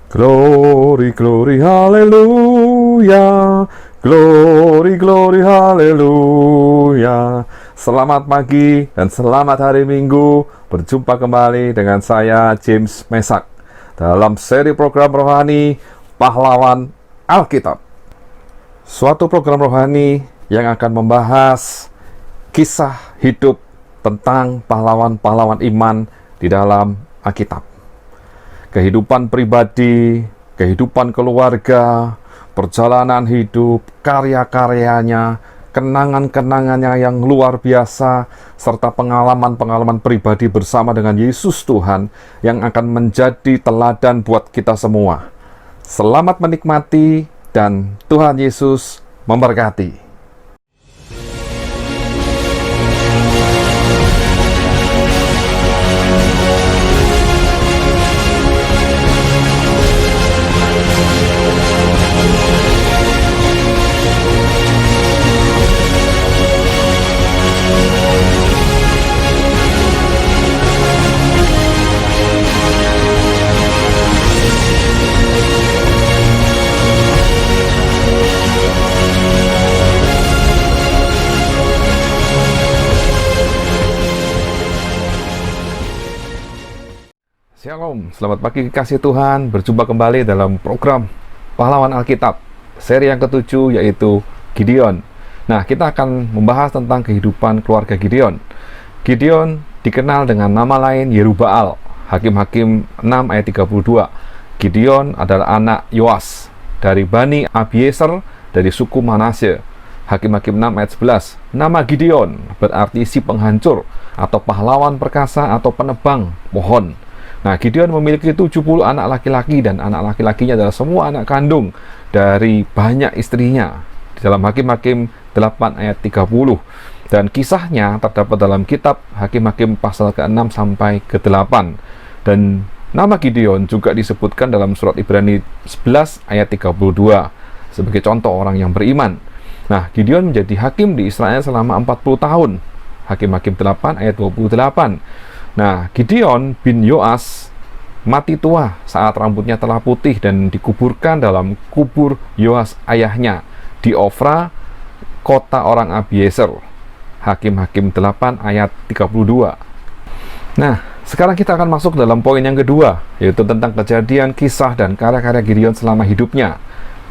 Glory, glory, haleluya. Glory, glory, haleluya. Selamat pagi dan selamat hari Minggu. Berjumpa kembali dengan saya, James Mesak, dalam seri program rohani Pahlawan Alkitab. Suatu program rohani yang akan membahas kisah hidup tentang pahlawan-pahlawan iman di dalam Alkitab. Kehidupan pribadi, kehidupan keluarga, perjalanan hidup, karya-karyanya, kenangan-kenangannya yang luar biasa, serta pengalaman-pengalaman pribadi bersama dengan Yesus Tuhan yang akan menjadi teladan buat kita semua. Selamat menikmati dan Tuhan Yesus memberkati. Shalom, selamat pagi kasih Tuhan. Berjumpa kembali dalam program Pahlawan Alkitab, seri yang ke-7 yaitu Gideon. Nah, kita akan membahas tentang kehidupan keluarga Gideon. Gideon dikenal dengan nama lain Yerubbaal. Hakim-Hakim 6 ayat 32. Gideon adalah anak Yoas dari Bani Abieser dari suku Manasye. Hakim-Hakim 6 ayat 11. Nama Gideon berarti si penghancur atau pahlawan perkasa atau penebang pohon. Nah, Gideon memiliki 70 anak laki-laki dan anak laki-lakinya adalah semua anak kandung dari banyak istrinya. Di dalam Hakim-Hakim 8 ayat 30. Dan kisahnya terdapat dalam kitab Hakim-Hakim pasal ke-6 sampai ke-8. Dan nama Gideon juga disebutkan dalam surat Ibrani 11 ayat 32 sebagai contoh orang yang beriman. Nah, Gideon menjadi hakim di Israel selama 40 tahun. Hakim-Hakim 8 ayat 28. Nah, Gideon bin Yoas mati tua saat rambutnya telah putih dan dikuburkan dalam kubur Yoas ayahnya di Ofra, kota orang Abieser. Hakim-Hakim 8 ayat 32. Nah, sekarang kita akan masuk dalam poin yang kedua, yaitu tentang kejadian, kisah, dan karya-karya Gideon selama hidupnya.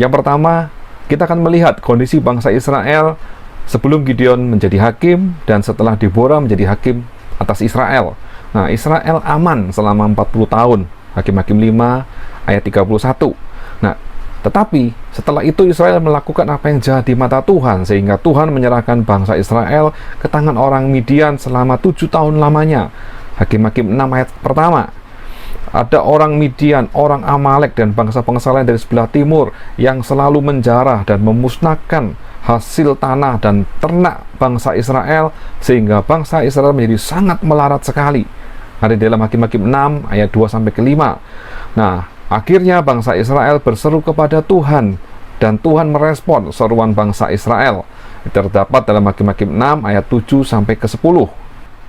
Yang pertama, kita akan melihat kondisi bangsa Israel sebelum Gideon menjadi hakim dan setelah Deborah menjadi hakim atas Israel. Nah, Israel aman selama 40 tahun. Hakim-Hakim 5 ayat 31. Nah, tetapi setelah itu Israel melakukan apa yang jahat di mata Tuhan, sehingga Tuhan menyerahkan bangsa Israel ke tangan orang Midian selama 7 tahun lamanya. Hakim-Hakim 6 ayat pertama. Ada orang Midian, orang Amalek, dan bangsa-bangsa lain dari sebelah timur yang selalu menjarah dan memusnahkan hasil tanah dan ternak bangsa Israel, sehingga bangsa Israel menjadi sangat melarat sekali. Ada di dalam Hakim-Hakim 6 ayat 2 sampai ke 5. Nah, akhirnya bangsa Israel berseru kepada Tuhan dan Tuhan merespon seruan bangsa Israel. Terdapat dalam Hakim-Hakim 6 ayat 7 sampai ke 10.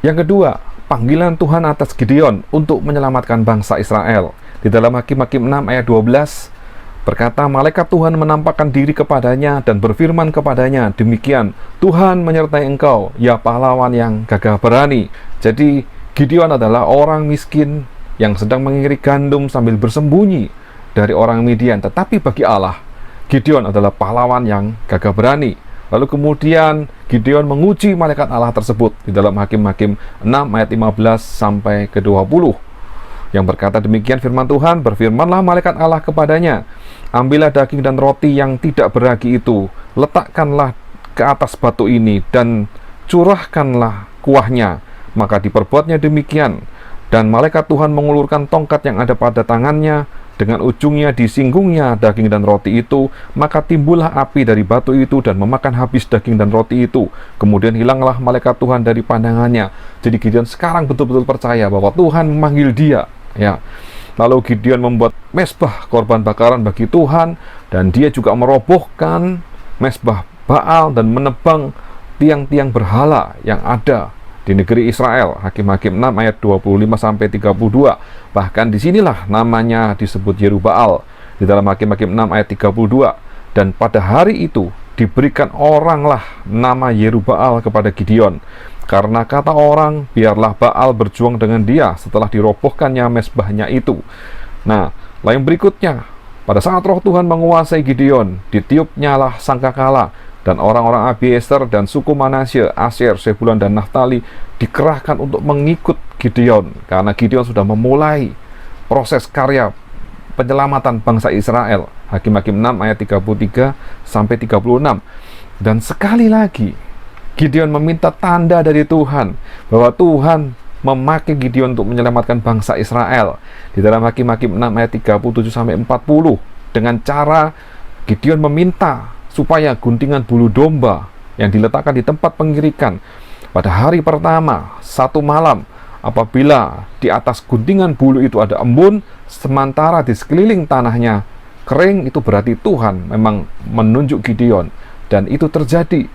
Yang kedua, panggilan Tuhan atas Gideon untuk menyelamatkan bangsa Israel. Di dalam Hakim-Hakim 6 ayat 12 berkata, malaikat Tuhan menampakkan diri kepadanya dan berfirman kepadanya, demikian, Tuhan menyertai engkau, ya pahlawan yang gagah berani. Jadi Gideon adalah orang miskin yang sedang mengiri gandum sambil bersembunyi dari orang Midian. Tetapi bagi Allah, Gideon adalah pahlawan yang gagah berani. Lalu kemudian Gideon menguji malaikat Allah tersebut di dalam Hakim-Hakim 6 ayat 15 sampai ke 20. Yang berkata demikian firman Tuhan, berfirmanlah malaikat Allah kepadanya, ambillah daging dan roti yang tidak beragi itu, letakkanlah ke atas batu ini dan curahkanlah kuahnya. Maka diperbuatnya demikian, dan malaikat Tuhan mengulurkan tongkat yang ada pada tangannya, dengan ujungnya disinggungnya daging dan roti itu, maka timbullah api dari batu itu dan memakan habis daging dan roti itu. Kemudian hilanglah malaikat Tuhan dari pandangannya. Jadi Gideon sekarang betul-betul percaya bahwa Tuhan memanggil dia. Ya. Lalu Gideon membuat mezbah korban bakaran bagi Tuhan, dan dia juga merobohkan mezbah Baal dan menebang tiang-tiang berhala yang ada di negeri Israel. Hakim-Hakim 6 ayat 25-32. Bahkan disinilah namanya disebut Yerubbaal di dalam Hakim-Hakim 6 ayat 32. Dan pada hari itu diberikan oranglah nama Yerubbaal kepada Gideon, karena kata orang, biarlah Baal berjuang dengan dia setelah dirobohkannya mezbahnya itu. Nah, lain berikutnya, pada saat roh Tuhan menguasai Gideon, ditiupnyalah sangkakala, dan orang-orang Abiezer dan suku Manasye, Asyer, Zebulon, dan Naftali dikerahkan untuk mengikut Gideon, karena Gideon sudah memulai proses karya penyelamatan bangsa Israel. Hakim-Hakim 6 ayat 33-36. Dan sekali lagi Gideon meminta tanda dari Tuhan bahwa Tuhan memakai Gideon untuk menyelamatkan bangsa Israel. Di dalam Hakim-Hakim 6 ayat 37-40, dengan cara Gideon meminta supaya guntingan bulu domba yang diletakkan di tempat pengirikan pada hari pertama, satu malam, apabila di atas guntingan bulu itu ada embun, sementara di sekeliling tanahnya kering, itu berarti Tuhan memang menunjuk Gideon, dan itu terjadi.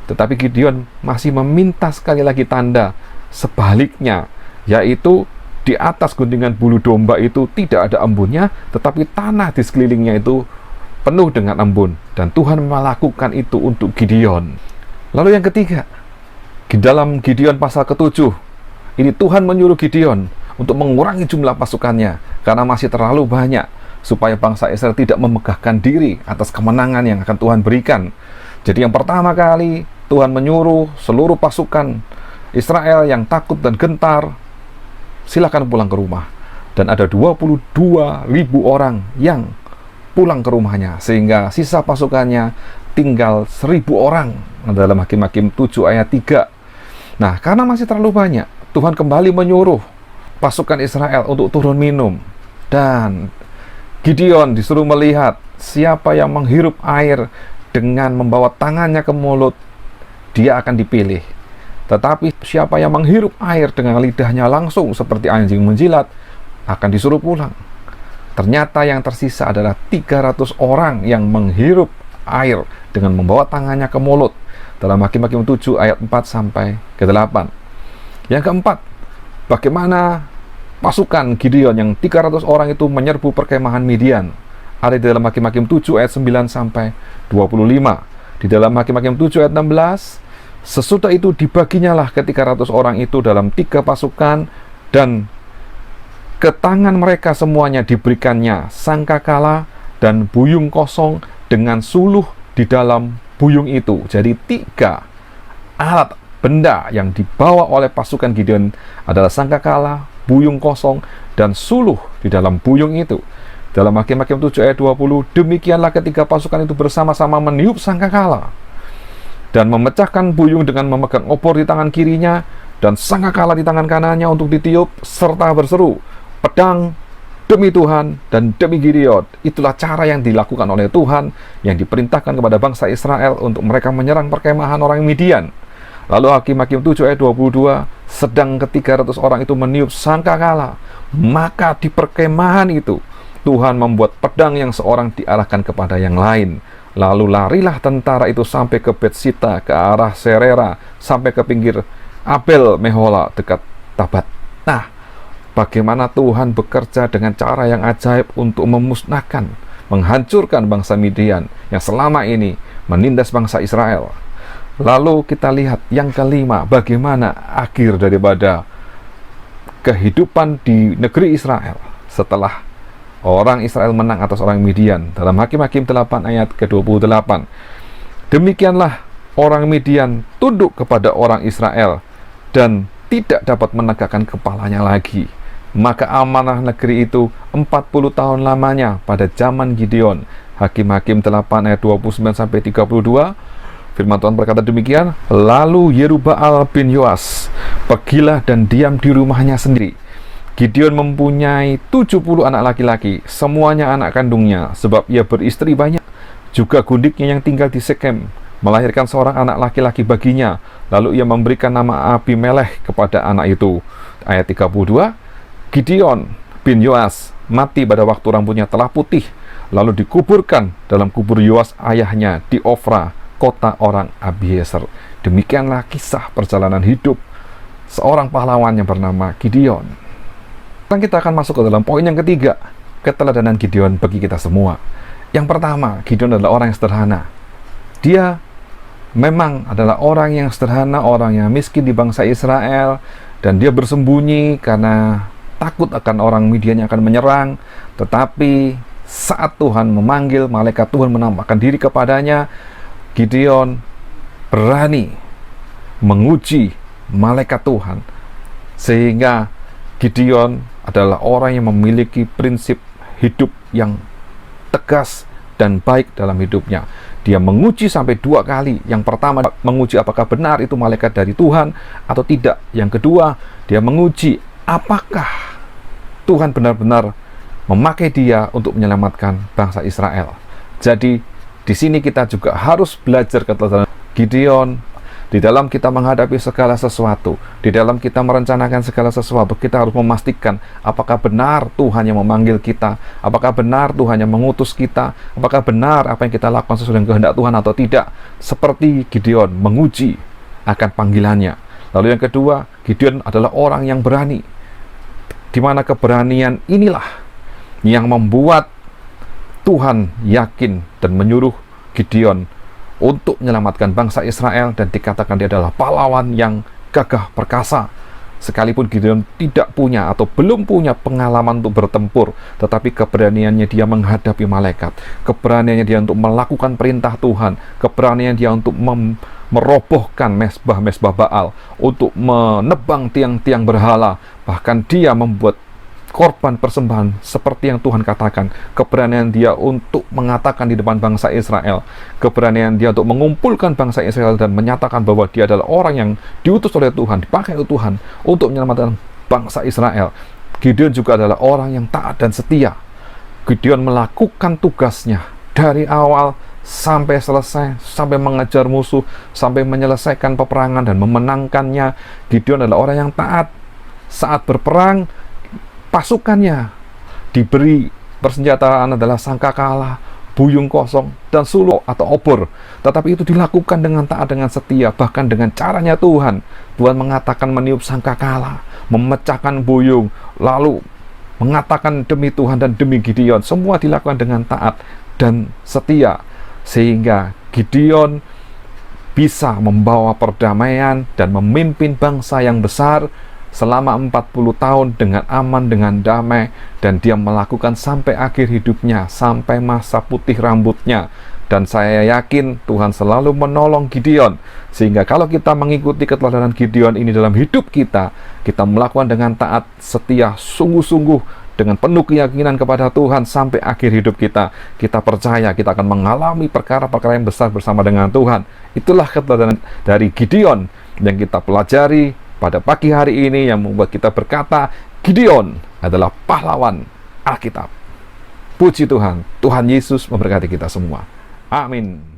Tetapi Gideon masih meminta sekali lagi tanda sebaliknya, yaitu di atas guntingan bulu domba itu tidak ada embunnya, tetapi tanah di sekelilingnya itu penuh dengan embun, dan Tuhan melakukan itu untuk Gideon. Lalu yang ketiga, di dalam Gideon pasal ke-7, ini Tuhan menyuruh Gideon untuk mengurangi jumlah pasukannya karena masih terlalu banyak, supaya bangsa Israel tidak memegahkan diri atas kemenangan yang akan Tuhan berikan. Jadi yang pertama kali Tuhan menyuruh seluruh pasukan Israel yang takut dan gentar, silakan pulang ke rumah. Dan ada 22.000 orang yang pulang ke rumahnya, sehingga sisa pasukannya tinggal 1.000 orang dalam Hakim-Hakim 7 ayat 3. Nah, karena masih terlalu banyak, Tuhan kembali menyuruh pasukan Israel untuk turun minum, dan Gideon disuruh melihat siapa yang menghirup air dengan membawa tangannya ke mulut, dia akan dipilih. Tetapi siapa yang menghirup air dengan lidahnya langsung seperti anjing menjilat, akan disuruh pulang. Ternyata yang tersisa adalah 300 orang yang menghirup air dengan membawa tangannya ke mulut. Dalam Hakim-Hakim 7 ayat 4-8. Yang keempat, bagaimana pasukan Gideon yang 300 orang itu menyerbu perkemahan Midian. Ada di dalam Hakim-Hakim 7 ayat 9-25. Di dalam Hakim-Hakim 7 ayat 16, sesudah itu dibaginyalah ke 300 orang itu dalam 3 pasukan, dan ke tangan mereka semuanya diberikannya sangkakala dan buyung kosong dengan suluh di dalam buyung itu. Jadi 3 alat benda yang dibawa oleh pasukan Gideon adalah sangkakala, buyung kosong, dan suluh di dalam buyung itu. Dalam Hakim-Hakim 7 ayat 20, demikianlah ketika pasukan itu bersama-sama meniup sangkakala dan memecahkan buyung dengan memegang obor di tangan kirinya dan sangkakala di tangan kanannya untuk ditiup, serta berseru, pedang demi Tuhan dan demi Gideon. Itulah cara yang dilakukan oleh Tuhan yang diperintahkan kepada bangsa Israel untuk mereka menyerang perkemahan orang Midian. Lalu Hakim-Hakim 7 ayat 22, sedang ke-300 orang itu meniup sangkakala, maka di perkemahan itu Tuhan membuat pedang yang seorang diarahkan kepada yang lain. Lalu larilah tentara itu sampai ke Betsita, ke arah Serera, sampai ke pinggir Abel Mehola dekat Tabat. Nah, bagaimana Tuhan bekerja dengan cara yang ajaib untuk memusnahkan, menghancurkan bangsa Midian yang selama ini menindas bangsa Israel. Lalu kita lihat yang kelima, bagaimana akhir daripada kehidupan di negeri Israel setelah orang Israel menang atas orang Midian. Dalam Hakim-Hakim 8 ayat ke-28, demikianlah orang Midian tunduk kepada orang Israel dan tidak dapat menegakkan kepalanya lagi. Maka amanah negeri itu 40 tahun lamanya pada zaman Gideon. Hakim-Hakim 8 ayat 29-32. Firman Tuhan berkata demikian, lalu Yerubbaal bin Yoas pergilah dan diam di rumahnya sendiri. Gideon mempunyai 70 anak laki-laki, semuanya anak kandungnya, sebab ia beristri banyak. Juga gundiknya yang tinggal di Sekem melahirkan seorang anak laki-laki baginya. Lalu ia memberikan nama Abimelech kepada anak itu. Ayat 32, Gideon bin Yoas mati pada waktu rambutnya telah putih, lalu dikuburkan dalam kubur Yoas ayahnya di Ofra, kota orang Abiezer. Demikianlah kisah perjalanan hidup seorang pahlawan yang bernama Gideon. Sekarang kita akan masuk ke dalam poin yang ketiga, keteladanan Gideon bagi kita semua. Yang pertama, Gideon adalah orang yang sederhana. Dia memang adalah orang yang sederhana, orang yang miskin di bangsa Israel, dan dia bersembunyi karena takut akan orang Midian yang akan menyerang. Tetapi saat Tuhan memanggil, malaikat Tuhan menampakkan diri kepadanya, Gideon berani menguji malaikat Tuhan, sehingga Gideon adalah orang yang memiliki prinsip hidup yang tegas dan baik dalam hidupnya. Dia menguji sampai 2 kali. Yang pertama, menguji apakah benar itu malaikat dari Tuhan atau tidak. Yang kedua, dia menguji apakah Tuhan benar-benar memakai dia untuk menyelamatkan bangsa Israel. Jadi, di sini kita juga harus belajar keteladanan Gideon. Di dalam kita menghadapi segala sesuatu, di dalam kita merencanakan segala sesuatu, kita harus memastikan apakah benar Tuhan yang memanggil kita, apakah benar Tuhan yang mengutus kita, apakah benar apa yang kita lakukan sesuai dengan kehendak Tuhan atau tidak. Seperti Gideon menguji akan panggilannya. Lalu yang kedua, Gideon adalah orang yang berani, di mana keberanian inilah yang membuat Tuhan yakin dan menyuruh Gideon untuk menyelamatkan bangsa Israel, dan dikatakan dia adalah pahlawan yang gagah perkasa. Sekalipun Gideon tidak punya atau belum punya pengalaman untuk bertempur, tetapi keberaniannya dia menghadapi malaikat, keberaniannya dia untuk melakukan perintah Tuhan, keberanian dia untuk merobohkan mesbah-mesbah Baal, untuk menebang tiang-tiang berhala, bahkan dia membuat korban persembahan seperti yang Tuhan katakan. Keberanian dia untuk mengatakan di depan bangsa Israel, keberanian dia untuk mengumpulkan bangsa Israel dan menyatakan bahwa dia adalah orang yang diutus oleh Tuhan, dipakai oleh Tuhan untuk menyelamatkan bangsa Israel. Gideon juga adalah orang yang taat dan setia. Gideon melakukan tugasnya dari awal sampai selesai, sampai mengejar musuh, sampai menyelesaikan peperangan dan memenangkannya. Gideon adalah orang yang taat. Saat berperang, pasukannya diberi persenjataan adalah sangkakala, buyung kosong, dan suluh atau obor. Tetapi itu dilakukan dengan taat, dengan setia, bahkan dengan caranya Tuhan. Tuhan mengatakan meniup sangkakala, memecahkan buyung, lalu mengatakan demi Tuhan dan demi Gideon. Semua dilakukan dengan taat dan setia, sehingga Gideon bisa membawa perdamaian dan memimpin bangsa yang besar selama 40 tahun dengan aman, dengan damai, dan dia melakukan sampai akhir hidupnya, sampai masa putih rambutnya. Dan saya yakin Tuhan selalu menolong Gideon, sehingga kalau kita mengikuti keteladanan Gideon ini dalam hidup kita, kita melakukan dengan taat, setia, sungguh-sungguh, dengan penuh keyakinan kepada Tuhan sampai akhir hidup kita. Kita percaya kita akan mengalami perkara-perkara yang besar bersama dengan Tuhan. Itulah keteladanan dari Gideon yang kita pelajari pada pagi hari ini, yang membuat kita berkata, Gideon adalah pahlawan Alkitab. Puji Tuhan, Tuhan Yesus memberkati kita semua. Amin.